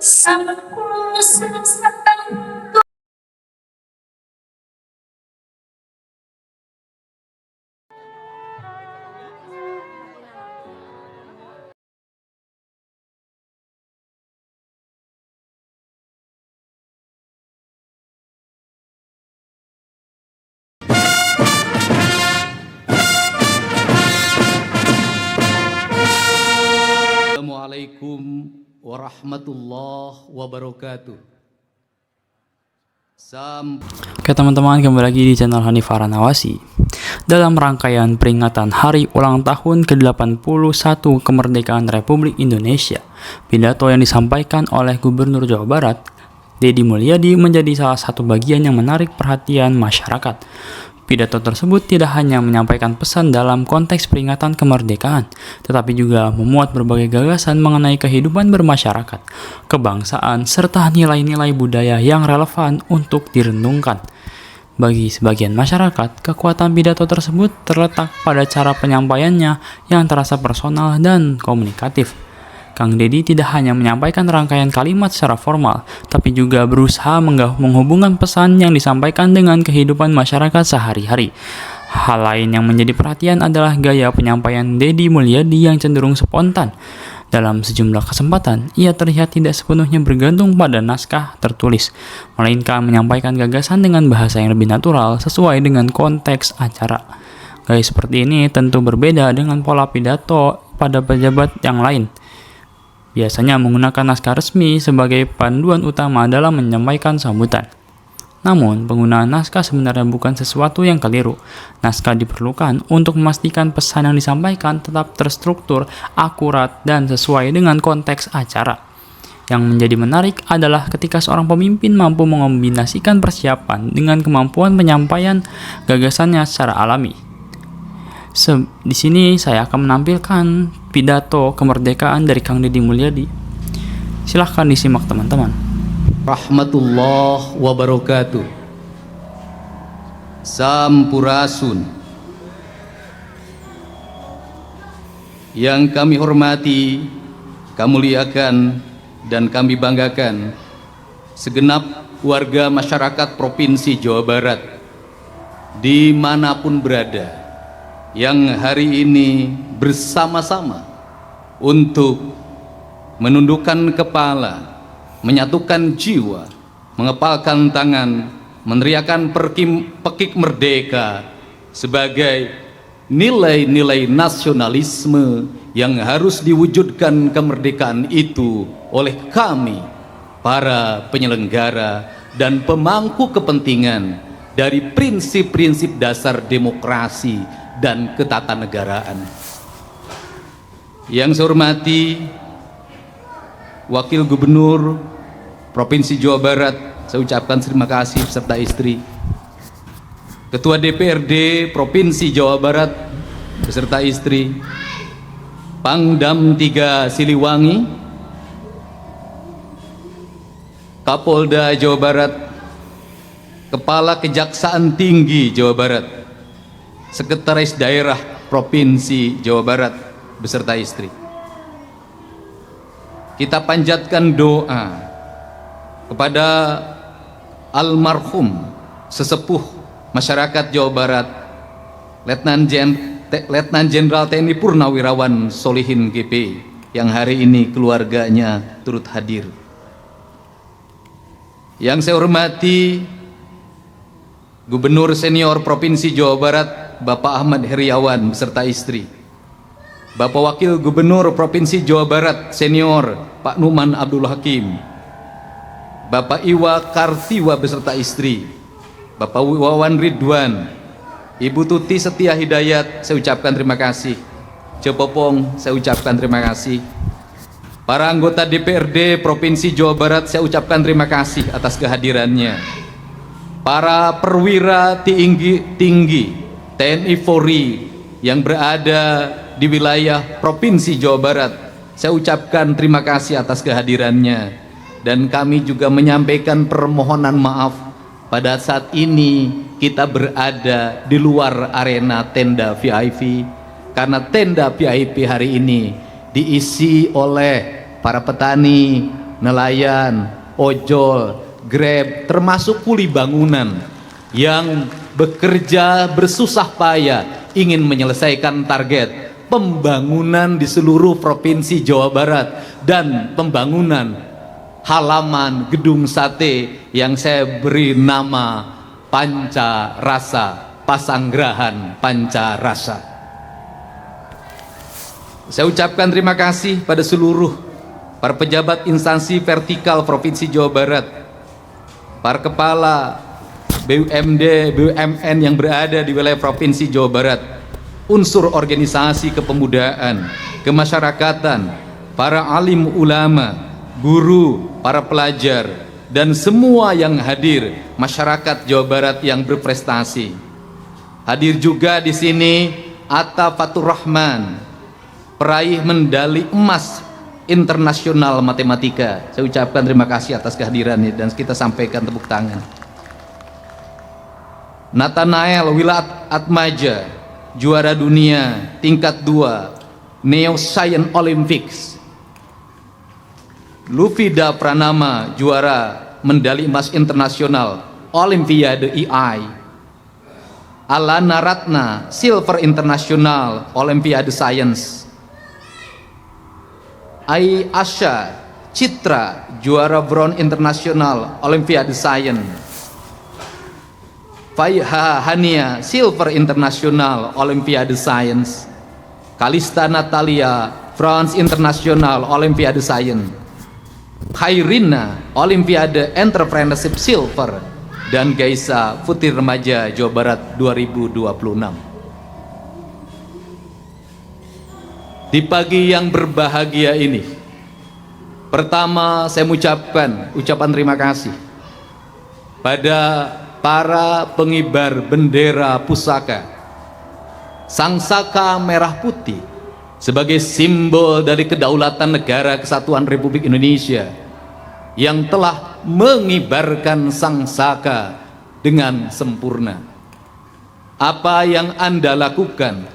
Assalamualaikum warahmatullahi wabarakatuh. Oke teman-teman, kembali lagi di channel Hanif Haranawasi. Dalam rangkaian peringatan hari ulang tahun ke-81 kemerdekaan Republik Indonesia, pidato yang disampaikan oleh Gubernur Jawa Barat, Deddy Mulyadi, menjadi salah satu bagian yang menarik perhatian masyarakat. Pidato tersebut tidak hanya menyampaikan pesan dalam konteks peringatan kemerdekaan, tetapi juga memuat berbagai gagasan mengenai kehidupan bermasyarakat, kebangsaan, serta nilai-nilai budaya yang relevan untuk direnungkan. Bagi sebagian masyarakat, kekuatan pidato tersebut terletak pada cara penyampaiannya yang terasa personal dan komunikatif. Kang Deddy tidak hanya menyampaikan rangkaian kalimat secara formal, tapi juga berusaha menghubungkan pesan yang disampaikan dengan kehidupan masyarakat sehari-hari. Hal lain yang menjadi perhatian adalah gaya penyampaian Deddy Mulyadi yang cenderung spontan. Dalam sejumlah kesempatan, ia terlihat tidak sepenuhnya bergantung pada naskah tertulis, melainkan menyampaikan gagasan dengan bahasa yang lebih natural sesuai dengan konteks acara. Gaya seperti ini tentu berbeda dengan pola pidato pada pejabat yang lain. Biasanya menggunakan naskah resmi sebagai panduan utama dalam menyampaikan sambutan. Namun, penggunaan naskah sebenarnya bukan sesuatu yang keliru. Naskah diperlukan untuk memastikan pesan yang disampaikan tetap terstruktur, akurat, dan sesuai dengan konteks acara. Yang menjadi menarik adalah ketika seorang pemimpin mampu mengombinasikan persiapan dengan kemampuan penyampaian gagasannya secara alami. Di sini saya akan menampilkan pidato kemerdekaan dari Kang Deddy Mulyadi. Silahkan disimak teman-teman. Rahmatullah wabarakatuh. Sampurasun. Yang kami hormati, kami muliakan, dan kami banggakan segenap warga masyarakat Provinsi Jawa Barat dimanapun berada, yang hari ini bersama-sama untuk menundukkan kepala, menyatukan jiwa, mengepalkan tangan, meneriakan pekik merdeka sebagai nilai-nilai nasionalisme yang harus diwujudkan kemerdekaan itu oleh kami, para penyelenggara dan pemangku kepentingan dari prinsip-prinsip dasar demokrasi dan ketatanegaraan. Yang saya hormati Wakil Gubernur Provinsi Jawa Barat, saya ucapkan terima kasih beserta istri. Ketua DPRD Provinsi Jawa Barat beserta istri, Pangdam 3 Siliwangi, Kapolda Jawa Barat, Kepala Kejaksaan Tinggi Jawa Barat, Sekretaris Daerah Provinsi Jawa Barat beserta istri. Kita panjatkan doa kepada almarhum sesepuh masyarakat Jawa Barat, Letnan Jenderal TNI Purnawirawan Solihin GP, yang hari ini keluarganya turut hadir. Yang saya hormati Gubernur Senior Provinsi Jawa Barat Bapak Ahmad Heriawan beserta istri, Bapak Wakil Gubernur Provinsi Jawa Barat Senior Pak Numan Abdul Hakim, Bapak Iwa Kartiwa beserta istri, Bapak Wawan Ridwan, Ibu Tuti Setia Hidayat, saya ucapkan terima kasih. Cepopong, saya ucapkan terima kasih. Para anggota DPRD Provinsi Jawa Barat, saya ucapkan terima kasih atas kehadirannya. Para perwira tinggi TNI Polri yang berada di wilayah Provinsi Jawa Barat, saya ucapkan terima kasih atas kehadirannya. Dan kami juga menyampaikan permohonan maaf pada saat ini kita berada di luar arena tenda VIP, karena tenda VIP hari ini diisi oleh para petani, nelayan, ojol, Grab, termasuk kuli bangunan yang bekerja bersusah payah ingin menyelesaikan target pembangunan di seluruh provinsi Jawa Barat dan pembangunan halaman gedung sate yang saya beri nama Panca Rasa, Pasanggrahan Panca Rasa. Saya ucapkan terima kasih pada seluruh para pejabat instansi vertikal Provinsi Jawa Barat, para kepala BUMD, BUMN yang berada di wilayah Provinsi Jawa Barat, unsur organisasi kepemudaan, kemasyarakatan, para alim ulama, guru, para pelajar, dan semua yang hadir, masyarakat Jawa Barat yang berprestasi. Hadir juga di sini Atta Fatur Rahman, peraih medali emas internasional matematika. Saya ucapkan terima kasih atas kehadirannya dan kita sampaikan tepuk tangan. Nathanael Wilat Atmaja, juara dunia tingkat 2 Neo Science Olympics. Lufida Pranama, juara medali emas internasional Olimpiade EI. Alana Ratna, silver internasional Olimpiade Science. Ai Asha Citra, juara bronze internasional Olimpiade Science. Faiha Hania, silver internasional Olimpiade Science. Kalista Natalia, bronze internasional Olimpiade Science. Khairina, Olimpiade Entrepreneurship silver. Dan Gaisa, Putri Remaja Jawa Barat 2026. Di pagi yang berbahagia ini, pertama saya mengucapkan ucapan terima kasih pada para pengibar bendera pusaka Sangsaka Merah Putih sebagai simbol dari kedaulatan negara kesatuan Republik Indonesia yang telah mengibarkan sangsaka dengan sempurna. Apa yang Anda lakukan,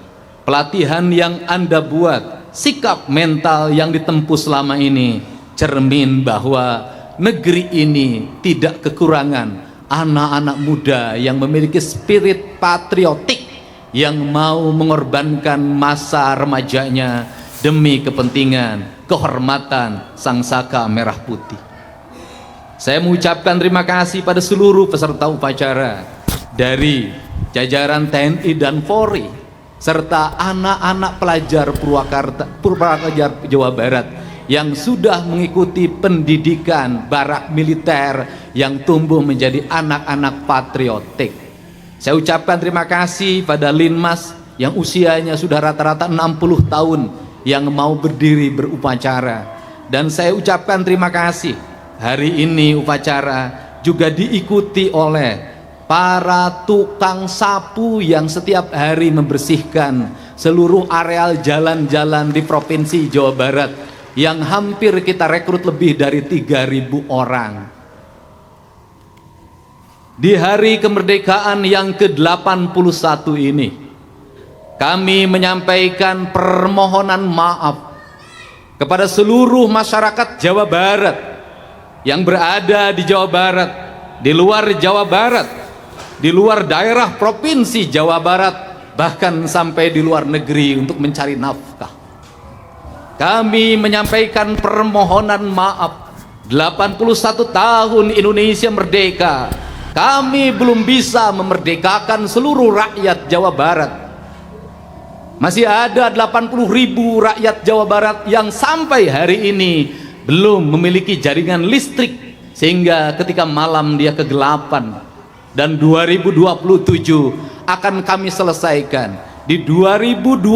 pelatihan yang Anda buat, sikap mental yang ditempuh selama ini cermin bahwa negeri ini tidak kekurangan anak-anak muda yang memiliki spirit patriotik yang mau mengorbankan masa remajanya demi kepentingan kehormatan Sangsaka Merah Putih. Saya mengucapkan terima kasih pada seluruh peserta upacara dari jajaran TNI dan Polri serta anak-anak pelajar Purwakarta Jawa Barat yang sudah mengikuti pendidikan barak militer yang tumbuh menjadi anak-anak patriotik. Saya ucapkan terima kasih pada Linmas yang usianya sudah rata-rata 60 tahun yang mau berdiri berupacara. Dan saya ucapkan terima kasih, hari ini upacara juga diikuti oleh para tukang sapu yang setiap hari membersihkan seluruh areal jalan-jalan di Provinsi Jawa Barat yang hampir kita rekrut lebih dari 3.000 orang. Di hari kemerdekaan yang ke-81 ini, kami menyampaikan permohonan maaf kepada seluruh masyarakat Jawa Barat yang berada di Jawa Barat, di luar Jawa Barat, di luar daerah Provinsi Jawa Barat, bahkan sampai di luar negeri untuk mencari nafkah. Kami menyampaikan permohonan maaf. 81 tahun Indonesia merdeka, kami belum bisa memerdekakan seluruh rakyat Jawa Barat. Masih ada 80.000 rakyat Jawa Barat yang sampai hari ini belum memiliki jaringan listrik, sehingga ketika malam dia kegelapan. Dan 2027 akan kami selesaikan. Di 2025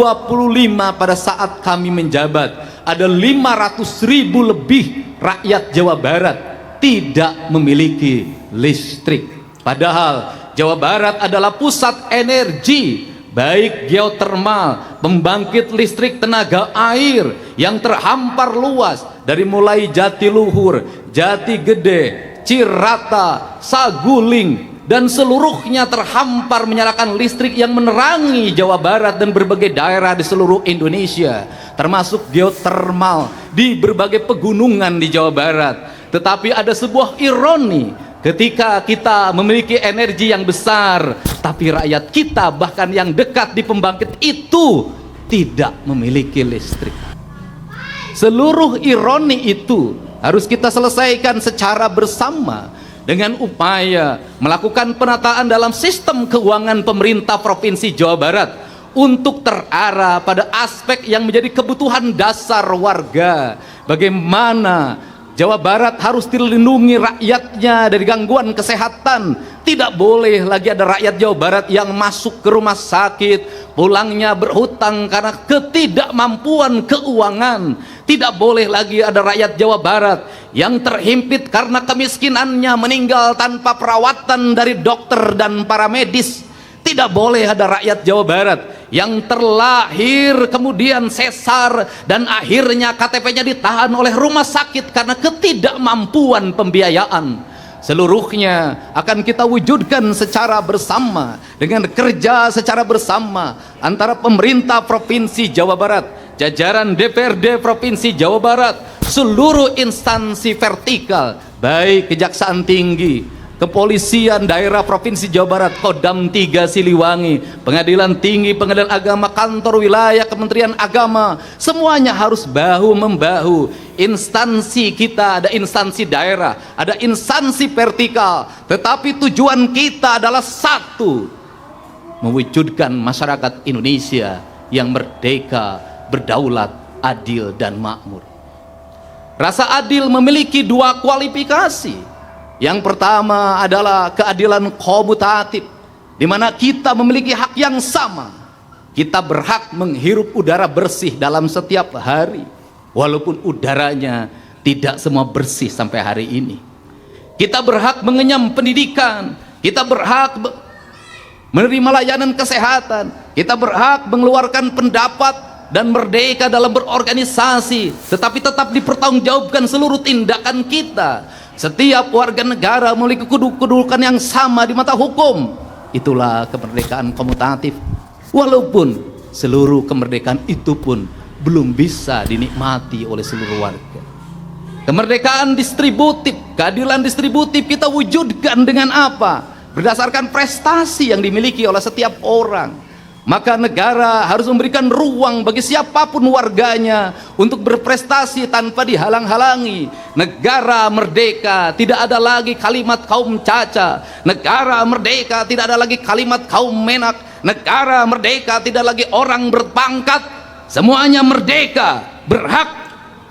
pada saat kami menjabat, ada 500.000 lebih rakyat Jawa Barat tidak memiliki listrik. Padahal Jawa Barat adalah pusat energi, baik geotermal, pembangkit listrik tenaga air yang terhampar luas dari mulai Jatiluhur, Jati Gede, Cirata, Saguling, dan seluruhnya terhampar menyalakan listrik yang menerangi Jawa Barat dan berbagai daerah di seluruh Indonesia, termasuk geotermal di berbagai pegunungan di Jawa Barat. Tetapi ada sebuah ironi ketika kita memiliki energi yang besar, tapi rakyat kita bahkan yang dekat di pembangkit itu tidak memiliki listrik. Seluruh ironi itu harus kita selesaikan secara bersama dengan upaya melakukan penataan dalam sistem keuangan pemerintah Provinsi Jawa Barat untuk terarah pada aspek yang menjadi kebutuhan dasar warga. Bagaimana Jawa Barat harus dilindungi rakyatnya dari gangguan kesehatan. Tidak boleh lagi ada rakyat Jawa Barat yang masuk ke rumah sakit pulangnya berhutang karena ketidakmampuan keuangan. Tidak boleh lagi ada rakyat Jawa Barat yang terhimpit karena kemiskinannya meninggal tanpa perawatan dari dokter dan para medis. Tidak boleh ada rakyat Jawa Barat yang terlahir kemudian sesar dan akhirnya KTP-nya ditahan oleh rumah sakit karena ketidakmampuan pembiayaan. Seluruhnya akan kita wujudkan secara bersama dengan kerja secara bersama antara pemerintah Provinsi Jawa Barat, jajaran DPRD Provinsi Jawa Barat, seluruh instansi vertikal, baik Kejaksaan Tinggi, Kepolisian Daerah Provinsi Jawa Barat, Kodam 3 Siliwangi, Pengadilan Tinggi, Pengadilan Agama, Kantor Wilayah, Kementerian Agama, semuanya harus bahu-membahu. Instansi kita, ada instansi daerah, ada instansi vertikal, tetapi tujuan kita adalah satu, mewujudkan masyarakat Indonesia yang merdeka, berdaulat, adil, dan makmur. Rasa adil memiliki dua kualifikasi. Yang pertama adalah keadilan komutatif, di mana kita memiliki hak yang sama. Kita berhak menghirup udara bersih dalam setiap hari, walaupun udaranya tidak semua bersih sampai hari ini. Kita berhak mengenyam pendidikan, kita berhak menerima layanan kesehatan, kita berhak mengeluarkan pendapat dan merdeka dalam berorganisasi, tetapi tetap dipertanggungjawabkan seluruh tindakan kita. Setiap warga negara memiliki kedudukan yang sama di mata hukum. Itulah kemerdekaan komutatif. Walaupun seluruh kemerdekaan itu pun belum bisa dinikmati oleh seluruh warga. Kemerdekaan distributif, keadilan distributif kita wujudkan dengan apa? Berdasarkan prestasi yang dimiliki oleh setiap orang. Maka negara harus memberikan ruang bagi siapapun warganya untuk berprestasi tanpa dihalang-halangi. Negara merdeka, tidak ada lagi kalimat kaum caca. Negara merdeka, tidak ada lagi kalimat kaum menak. Negara merdeka, tidak lagi orang berpangkat. Semuanya merdeka, berhak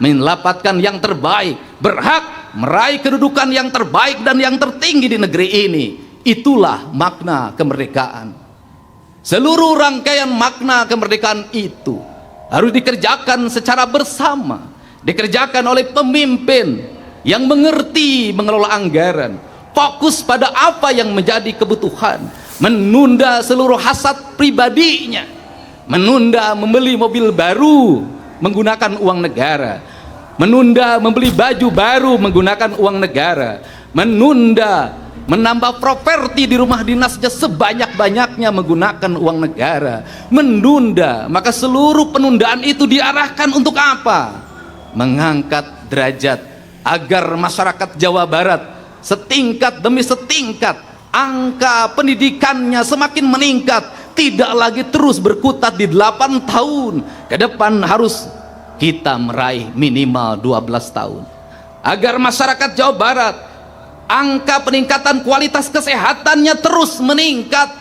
mendapatkan yang terbaik, berhak meraih kedudukan yang terbaik dan yang tertinggi di negeri ini. Itulah makna kemerdekaan. Seluruh rangkaian makna kemerdekaan itu harus dikerjakan secara bersama, dikerjakan oleh pemimpin yang mengerti mengelola anggaran, fokus pada apa yang menjadi kebutuhan, menunda seluruh hasad pribadinya, menunda membeli mobil baru menggunakan uang negara, menunda membeli baju baru menggunakan uang negara, menunda menambah properti di rumah dinasnya sebanyak-banyaknya menggunakan uang negara, menunda. Maka seluruh penundaan itu diarahkan untuk apa? Mengangkat derajat agar masyarakat Jawa Barat setingkat demi setingkat angka pendidikannya semakin meningkat, tidak lagi terus berkutat di 8 tahun ke depan, harus kita meraih minimal 12 tahun agar masyarakat Jawa Barat angka peningkatan kualitas kesehatannya terus meningkat,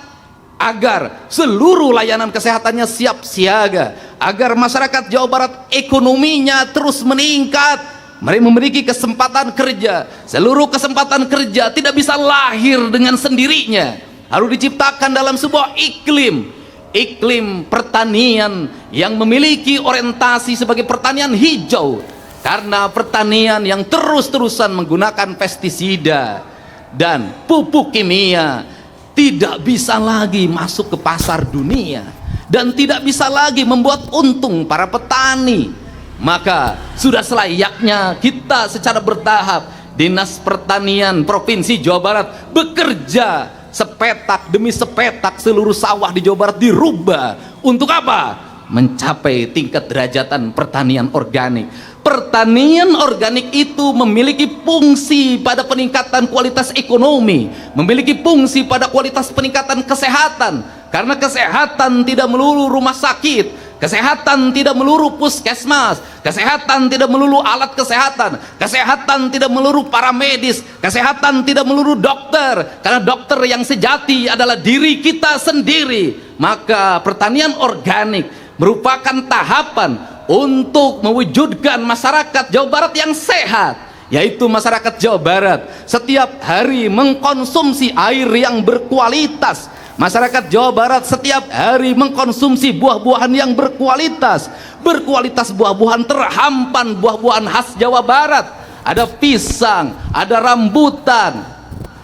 agar seluruh layanan kesehatannya siap siaga, agar masyarakat Jawa Barat ekonominya terus meningkat. Mereka memiliki kesempatan kerja. Seluruh kesempatan kerja tidak bisa lahir dengan sendirinya, harus diciptakan dalam sebuah iklim pertanian yang memiliki orientasi sebagai pertanian hijau. Karena pertanian yang terus-terusan menggunakan pestisida dan pupuk kimia tidak bisa lagi masuk ke pasar dunia dan tidak bisa lagi membuat untung para petani. Maka sudah selayaknya kita secara bertahap, Dinas Pertanian Provinsi Jawa Barat bekerja sepetak demi sepetak seluruh sawah di Jawa Barat dirubah. Untuk apa? Mencapai tingkat derajatan pertanian organik. Pertanian organik itu memiliki fungsi pada peningkatan kualitas ekonomi, memiliki fungsi pada kualitas peningkatan kesehatan. Karena kesehatan tidak melulu rumah sakit, kesehatan tidak melulu puskesmas, kesehatan tidak melulu alat kesehatan, kesehatan tidak melulu para medis, kesehatan tidak melulu dokter. Karena dokter yang sejati adalah diri kita sendiri. Maka pertanian organik merupakan tahapan untuk mewujudkan masyarakat Jawa Barat yang sehat, yaitu masyarakat Jawa Barat setiap hari mengkonsumsi air yang berkualitas. Masyarakat Jawa Barat setiap hari mengkonsumsi buah-buahan yang berkualitas. Berkualitas buah-buahan terhampan, buah-buahan khas Jawa Barat. Ada pisang, ada rambutan,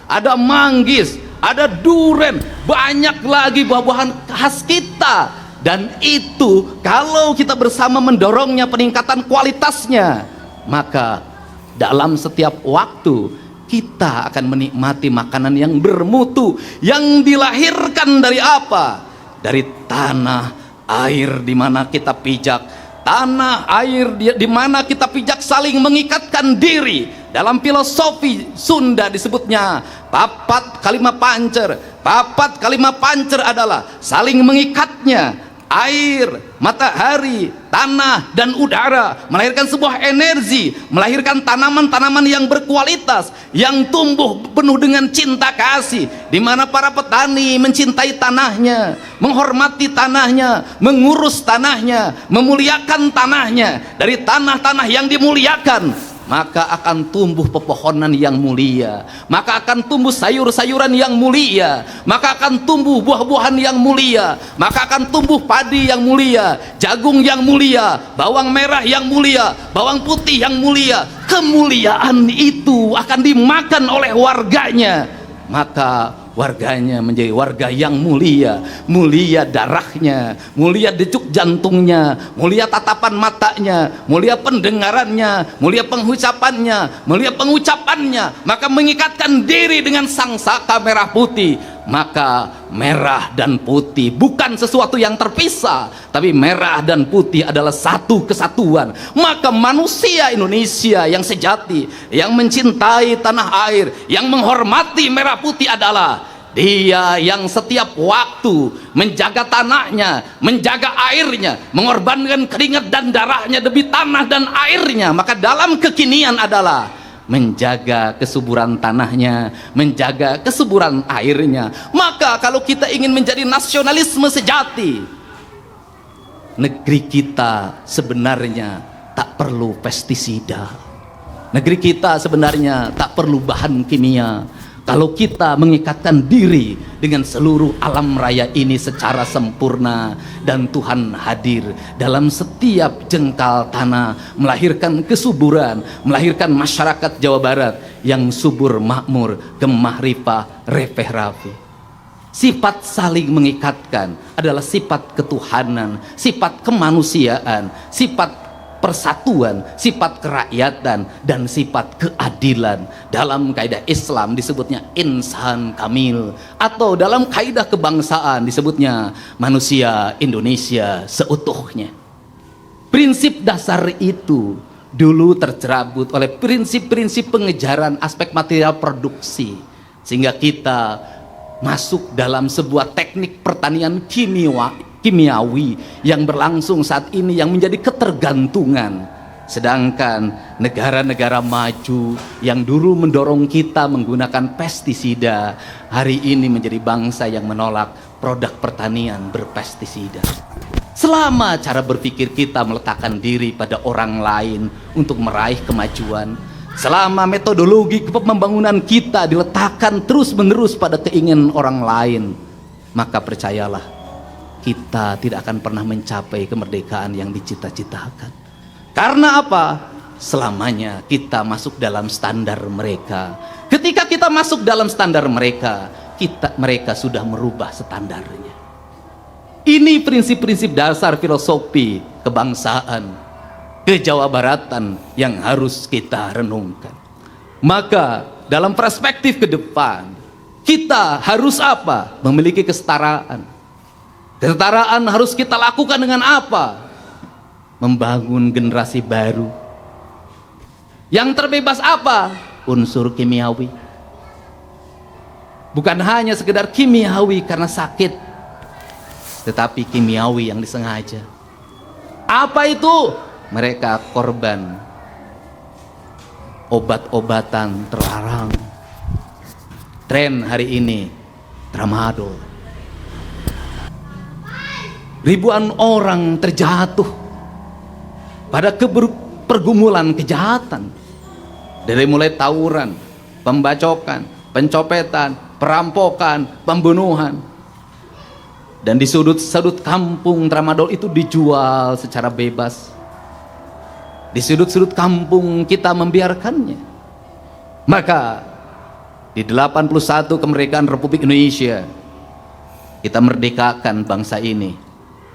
ada manggis, ada duren, banyak lagi buah-buahan khas kita. Dan itu kalau kita bersama mendorongnya peningkatan kualitasnya, maka dalam setiap waktu kita akan menikmati makanan yang bermutu, yang dilahirkan dari apa? Dari tanah air di mana kita pijak. Tanah air di mana kita pijak saling mengikatkan diri. Dalam filosofi Sunda disebutnya papat kalima pancer. Papat kalima pancer adalah saling mengikatnya. Air, matahari, tanah, dan udara melahirkan sebuah energi, melahirkan tanaman-tanaman yang berkualitas, yang tumbuh penuh dengan cinta kasih, di mana para petani mencintai tanahnya, menghormati tanahnya, mengurus tanahnya, memuliakan tanahnya. Dari tanah-tanah yang dimuliakan, maka akan tumbuh pepohonan yang mulia, maka akan tumbuh sayur-sayuran yang mulia, maka akan tumbuh buah-buahan yang mulia, maka akan tumbuh padi yang mulia, jagung yang mulia, bawang merah yang mulia, bawang putih yang mulia. Kemuliaan itu akan dimakan oleh warganya, maka warganya menjadi warga yang mulia. Mulia darahnya, mulia denyut jantungnya, mulia tatapan matanya, mulia pendengarannya, mulia pengucapannya, mulia pengucapannya. Maka mengikatkan diri dengan sang saka merah putih. Maka merah dan putih bukan sesuatu yang terpisah, tapi merah dan putih adalah satu kesatuan. Maka manusia Indonesia yang sejati, yang mencintai tanah air, yang menghormati merah putih adalah dia yang setiap waktu menjaga tanahnya, menjaga airnya, mengorbankan keringat dan darahnya demi tanah dan airnya. Maka dalam kekinian adalah menjaga kesuburan tanahnya, menjaga kesuburan airnya. Maka kalau kita ingin menjadi nasionalisme sejati, negeri kita sebenarnya tak perlu pestisida. Negeri kita sebenarnya tak perlu bahan kimia. Kalau kita mengikatkan diri dengan seluruh alam raya ini secara sempurna, dan Tuhan hadir dalam setiap jengkal tanah, melahirkan kesuburan, melahirkan masyarakat Jawa Barat yang subur, makmur, gemah ripah, repeh rapi. Sifat saling mengikatkan adalah sifat ketuhanan, sifat kemanusiaan, sifat persatuan, sifat kerakyatan, dan sifat keadilan. Dalam kaidah Islam disebutnya insan kamil, atau dalam kaidah kebangsaan disebutnya manusia Indonesia seutuhnya. Prinsip dasar itu dulu tercerabut oleh prinsip-prinsip pengejaran aspek material produksi, sehingga kita masuk dalam sebuah teknik pertanian kimiawi yang berlangsung saat ini, yang menjadi ketergantungan. Sedangkan negara-negara maju yang dulu mendorong kita menggunakan pestisida, hari ini menjadi bangsa yang menolak produk pertanian berpestisida. Selama cara berpikir kita meletakkan diri pada orang lain untuk meraih kemajuan, selama metodologi pembangunan kita diletakkan terus-menerus pada keinginan orang lain, maka percayalah, kita tidak akan pernah mencapai kemerdekaan yang dicita-citakan. Karena apa? Selamanya kita masuk dalam standar mereka. Ketika kita masuk dalam standar mereka, mereka sudah merubah standarnya. Ini prinsip-prinsip dasar filosofi kebangsaan, kejawabaratan yang harus kita renungkan. Maka dalam perspektif ke depan, Kita harus apa? Memiliki kesetaraan. Kesetaraan harus kita lakukan dengan apa? Membangun generasi baru. Yang terbebas apa? Unsur kimiawi. Bukan hanya sekedar kimiawi karena sakit, tetapi kimiawi yang disengaja. Apa itu? Mereka korban obat-obatan terlarang. Tren hari ini tramadol. Ribuan orang terjatuh pada pergumulan kejahatan, dari mulai tawuran, pembacokan, pencopetan, perampokan, pembunuhan. Dan di sudut-sudut kampung tramadol itu dijual secara bebas. Di sudut-sudut kampung kita membiarkannya. Maka di 81 kemerdekaan Republik Indonesia, kita merdekakan bangsa ini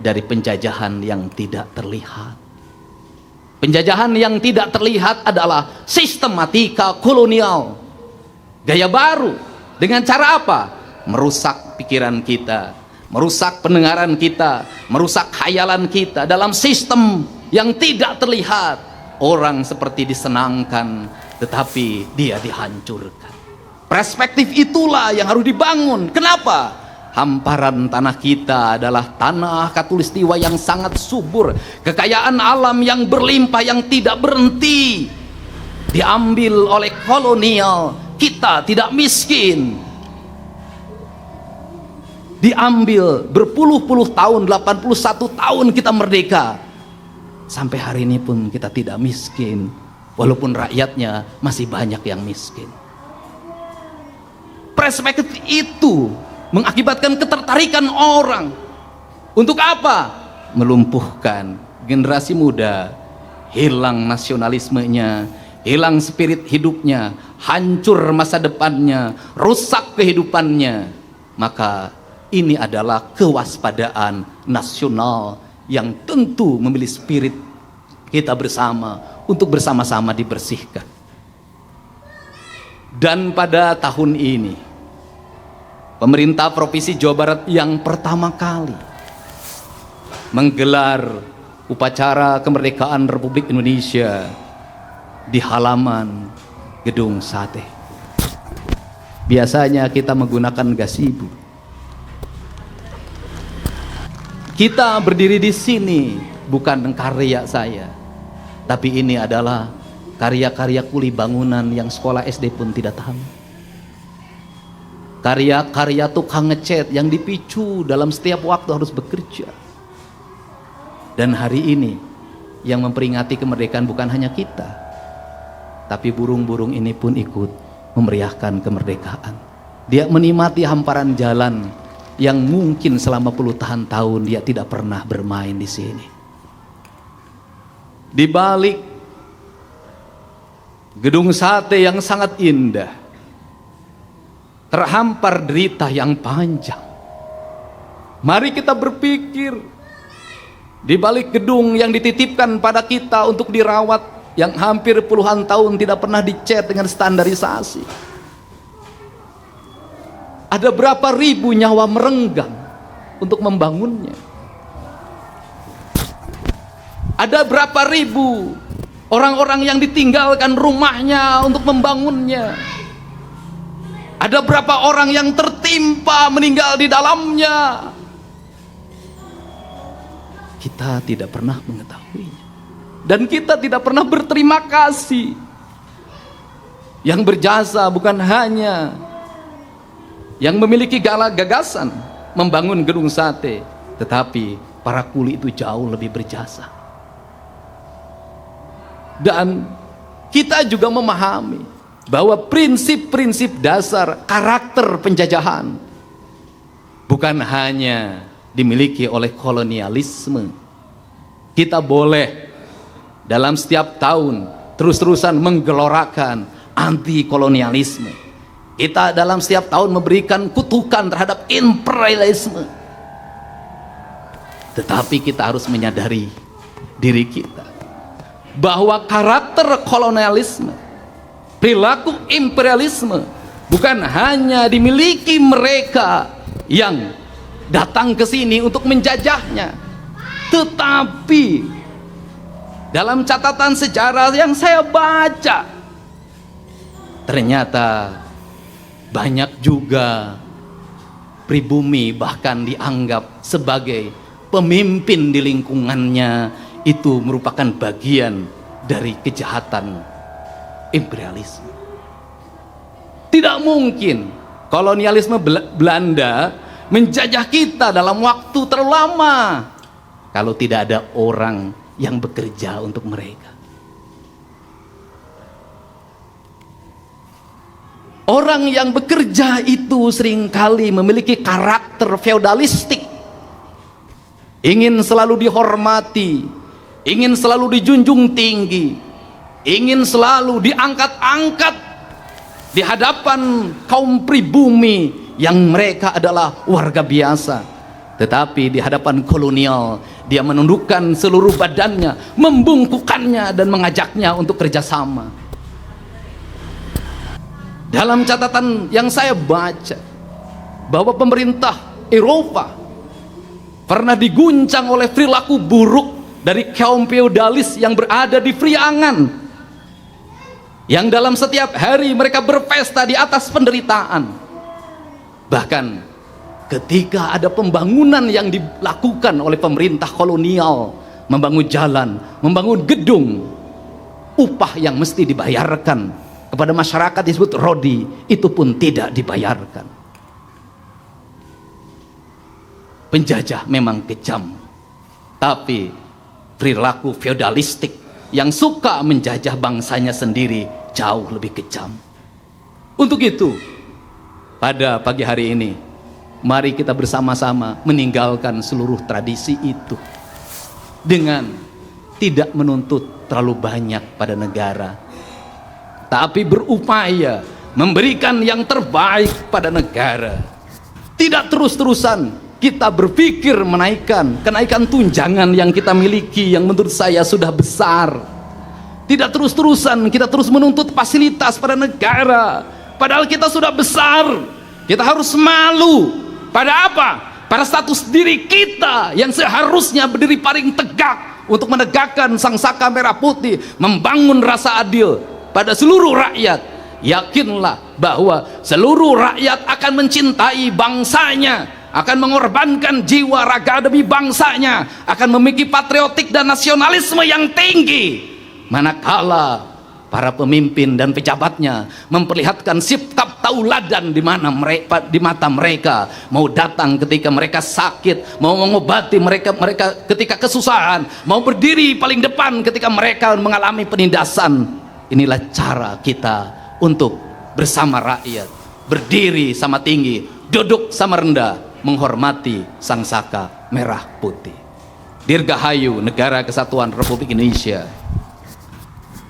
dari penjajahan yang tidak terlihat. Penjajahan yang tidak terlihat adalah sistematika kolonial, gaya baru. Dengan cara apa? Merusak pikiran kita, merusak pendengaran kita, merusak khayalan kita dalam sistem yang tidak terlihat. Orang seperti disenangkan, tetapi dia dihancurkan. Perspektif itulah yang harus dibangun. Kenapa? Hamparan tanah kita adalah tanah khatulistiwa yang sangat subur, kekayaan alam yang berlimpah yang tidak berhenti. Diambil oleh kolonial, kita tidak miskin. Diambil berpuluh-puluh tahun, 81 tahun kita merdeka. Sampai hari ini pun kita tidak miskin, walaupun rakyatnya masih banyak yang miskin. Perspektif itu mengakibatkan ketertarikan orang. Untuk apa? Melumpuhkan generasi muda, hilang nasionalismenya, hilang spirit hidupnya, hancur masa depannya, rusak kehidupannya. Maka ini adalah kewaspadaan nasional yang tentu memilih spirit kita bersama untuk bersama-sama dibersihkan. Dan pada tahun ini, pemerintah Provinsi Jawa Barat yang pertama kali menggelar upacara kemerdekaan Republik Indonesia di halaman Gedung Sate. Biasanya kita menggunakan gazebo. Kita berdiri di sini bukan karya saya, tapi ini adalah karya-karya kuli bangunan yang sekolah SD pun tidak tahu. Karya-karya tukang ngecat yang dipicu dalam setiap waktu harus bekerja. Dan hari ini yang memperingati kemerdekaan bukan hanya kita, tapi burung-burung ini pun ikut memeriahkan kemerdekaan. Dia menikmati hamparan jalan yang mungkin selama puluhan tahun dia tidak pernah bermain di sini. Di balik gedung sate yang sangat indah, terhampar derita yang panjang. Mari kita berpikir, di balik gedung yang dititipkan pada kita untuk dirawat, yang hampir puluhan tahun tidak pernah dicat dengan standarisasi, ada berapa ribu nyawa merenggang untuk membangunnya. Ada berapa ribu orang-orang yang ditinggalkan rumahnya untuk membangunnya. Ada berapa orang yang tertimpa meninggal di dalamnya. Kita tidak pernah mengetahuinya. Dan kita tidak pernah berterima kasih. Yang berjasa bukan hanya yang memiliki gagasan membangun gedung sate, tetapi para kuli itu jauh lebih berjasa. Dan kita juga memahami bahwa prinsip-prinsip dasar karakter penjajahan bukan hanya dimiliki oleh kolonialisme. Kita boleh dalam setiap tahun terus-terusan menggelorakan anti kolonialisme. Kita dalam setiap tahun memberikan kutukan terhadap imperialisme. Tetapi kita harus menyadari diri kita bahwa karakter kolonialisme, perilaku imperialisme bukan hanya dimiliki mereka yang datang ke sini untuk menjajahnya, tetapi dalam catatan sejarah yang saya baca, ternyata banyak juga pribumi bahkan dianggap sebagai pemimpin di lingkungannya itu merupakan bagian dari kejahatan imperialisme. Tidak mungkin kolonialisme Belanda menjajah kita dalam waktu terlalu lama kalau tidak ada orang yang bekerja untuk mereka. Orang yang bekerja itu seringkali memiliki karakter feodalistik, ingin selalu dihormati, ingin selalu dijunjung tinggi, ingin selalu diangkat-angkat di hadapan kaum pribumi yang mereka adalah warga biasa. Tetapi di hadapan kolonial, dia menundukkan seluruh badannya, membungkukannya dan mengajaknya untuk kerjasama. Dalam catatan yang saya baca, bahwa pemerintah Eropa pernah diguncang oleh perilaku buruk dari kaum feodalis yang berada di Priangan, yang dalam setiap hari mereka berpesta di atas penderitaan. Bahkan ketika ada pembangunan yang dilakukan oleh pemerintah kolonial, membangun jalan, membangun gedung, upah yang mesti dibayarkan kepada masyarakat disebut rodi, itu pun tidak dibayarkan. Penjajah memang kejam, tapi perilaku feodalistik yang suka menjajah bangsanya sendiri jauh lebih kejam. Untuk itu, pada pagi hari ini, mari kita bersama-sama meninggalkan seluruh tradisi itu dengan tidak menuntut terlalu banyak pada negara, tapi berupaya memberikan yang terbaik pada negara. Tidak terus-terusan kita berpikir kenaikan tunjangan yang kita miliki yang menurut saya sudah besar. Tidak terus-terusan kita terus menuntut fasilitas pada negara, padahal kita sudah besar. Kita harus malu pada apa? Pada status diri kita yang seharusnya berdiri paling tegak untuk menegakkan sangsaka merah putih, membangun rasa adil pada seluruh rakyat. Yakinlah bahwa seluruh rakyat akan mencintai bangsanya, akan mengorbankan jiwa raga demi bangsanya, akan memiliki patriotik dan nasionalisme yang tinggi, manakala para pemimpin dan pejabatnya memperlihatkan sikap tauladan di mata mereka, mau datang ketika mereka sakit, mau mengobati mereka ketika kesusahan, mau berdiri paling depan ketika mereka mengalami penindasan. Inilah cara kita untuk bersama rakyat, berdiri sama tinggi, duduk sama rendah, menghormati sangsaka merah putih. Dirgahayu Negara Kesatuan Republik Indonesia.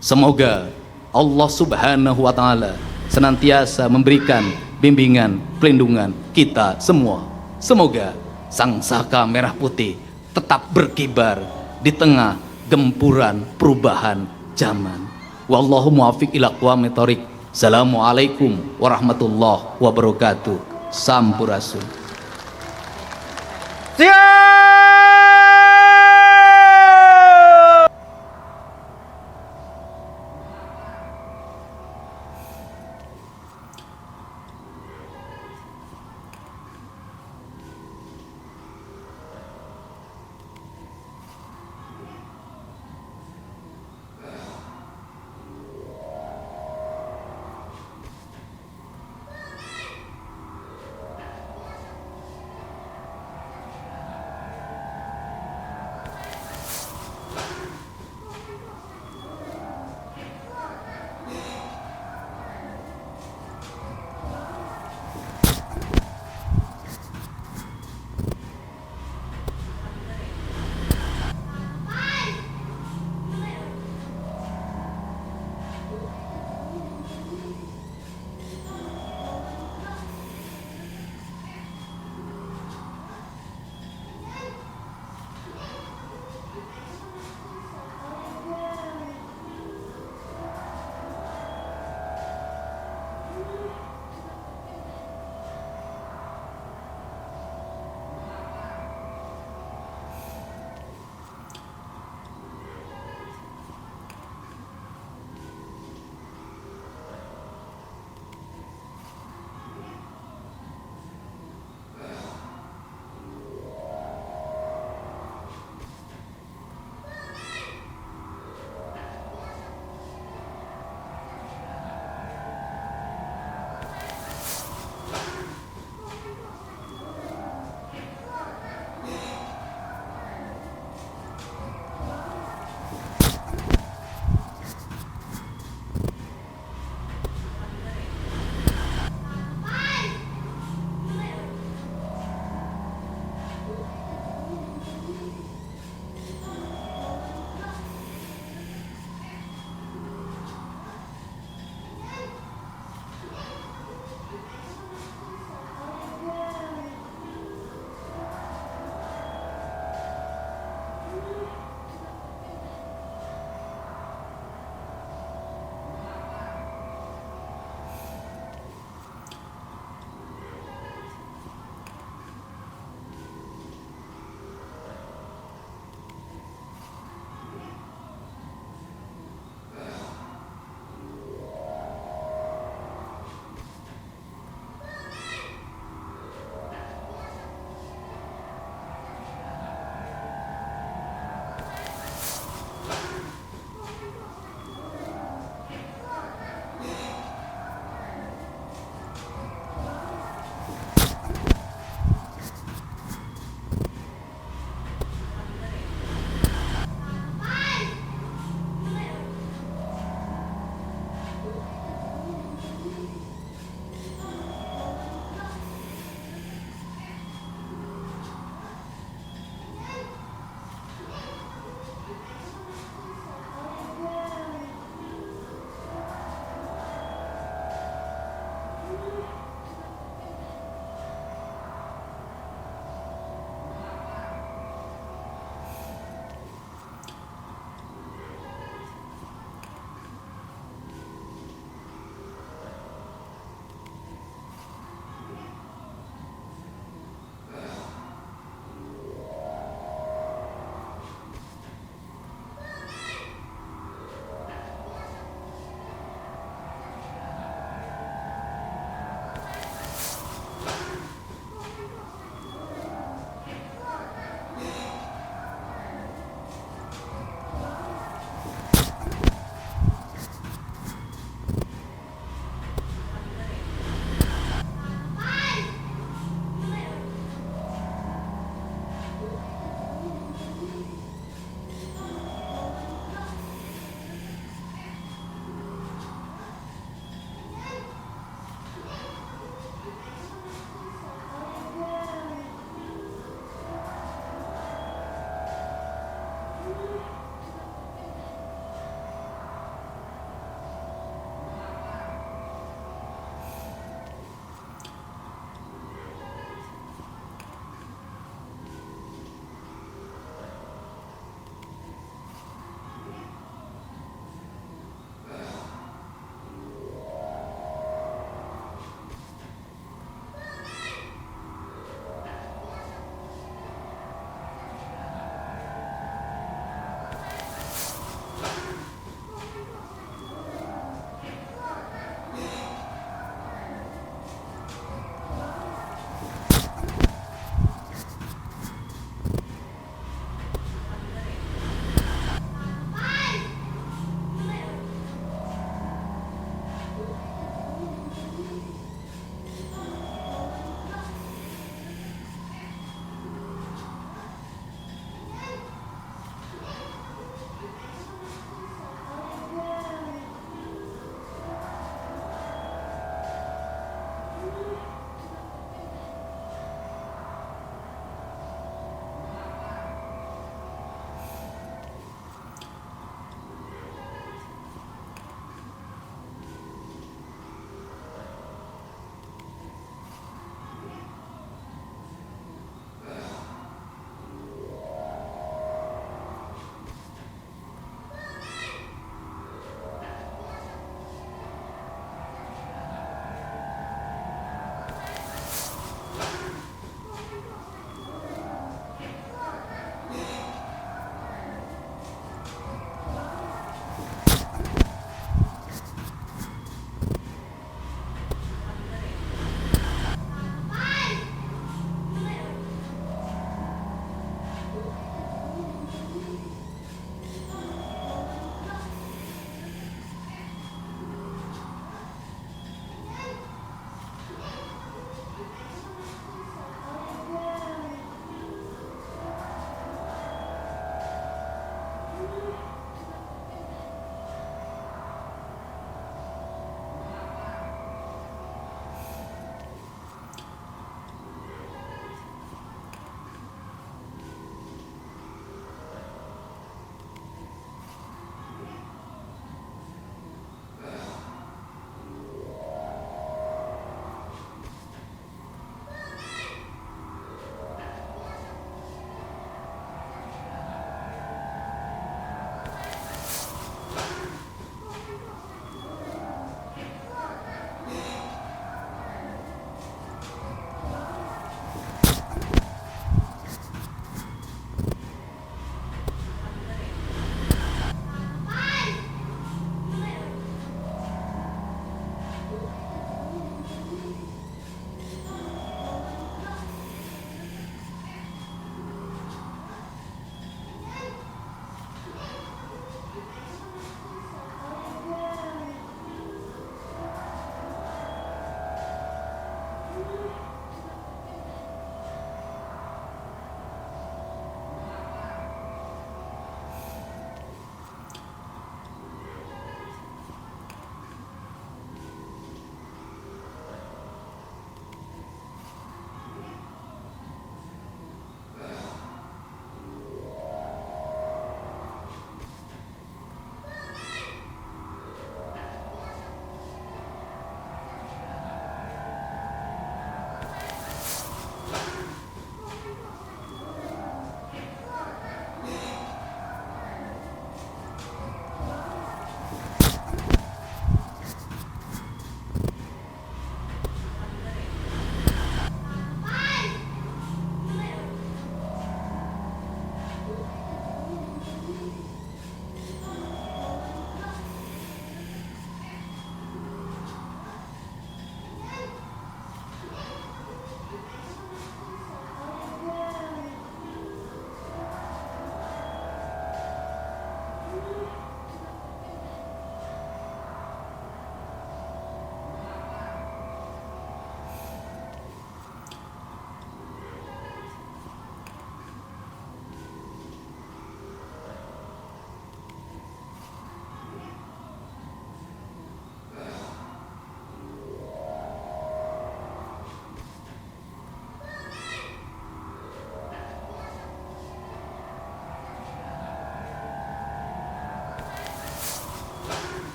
Semoga Allah Subhanahu wa Ta'ala senantiasa memberikan bimbingan, pelindungan kita semua. Semoga sangsaka merah putih tetap berkibar di tengah gempuran perubahan zaman. Wallahu muwaffiq ila aqwamit thoriq. Assalamualaikum warahmatullahi wabarakatuh. Sampurasun.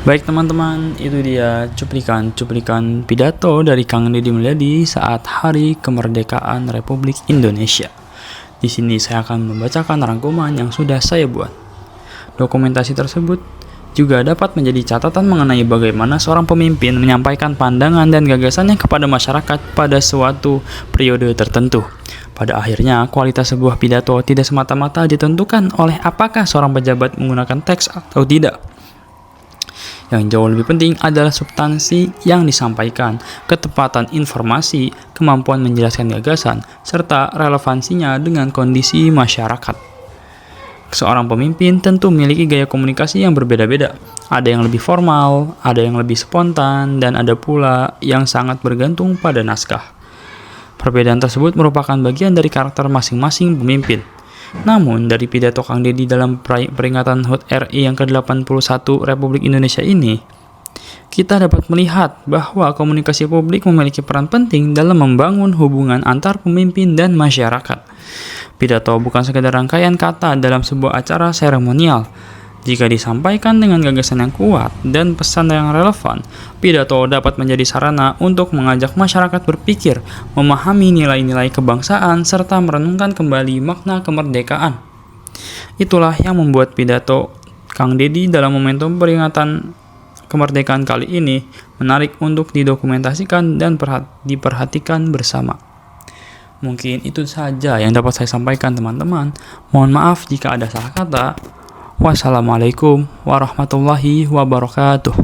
Baik teman-teman, itu dia cuplikan pidato dari Kang Deddy Mulyadi saat Hari Kemerdekaan Republik Indonesia. Di sini saya akan membacakan rangkuman yang sudah saya buat. Dokumentasi tersebut juga dapat menjadi catatan mengenai bagaimana seorang pemimpin menyampaikan pandangan dan gagasannya kepada masyarakat pada suatu periode tertentu. Pada akhirnya, kualitas sebuah pidato tidak semata-mata ditentukan oleh apakah seorang pejabat menggunakan teks atau tidak. Yang jauh lebih penting adalah substansi yang disampaikan, ketepatan informasi, kemampuan menjelaskan gagasan, serta relevansinya dengan kondisi masyarakat. Seorang pemimpin tentu memiliki gaya komunikasi yang berbeda-beda. Ada yang lebih formal, ada yang lebih spontan, dan ada pula yang sangat bergantung pada naskah. Perbedaan tersebut merupakan bagian dari karakter masing-masing pemimpin. Namun, dari pidato Kang Deddy dalam peringatan HUT RI yang ke-81 Republik Indonesia ini, kita dapat melihat bahwa komunikasi publik memiliki peran penting dalam membangun hubungan antar pemimpin dan masyarakat. Pidato bukan sekedar rangkaian kata dalam sebuah acara seremonial. Jika disampaikan dengan gagasan yang kuat dan pesan yang relevan, pidato dapat menjadi sarana untuk mengajak masyarakat berpikir, memahami nilai-nilai kebangsaan, serta merenungkan kembali makna kemerdekaan. Itulah yang membuat pidato Kang Deddy dalam momentum peringatan kemerdekaan kali ini menarik untuk didokumentasikan dan diperhatikan bersama. Mungkin itu saja yang dapat saya sampaikan teman-teman. Mohon maaf jika ada salah kata. Wassalamualaikum warahmatullahi wabarakatuh.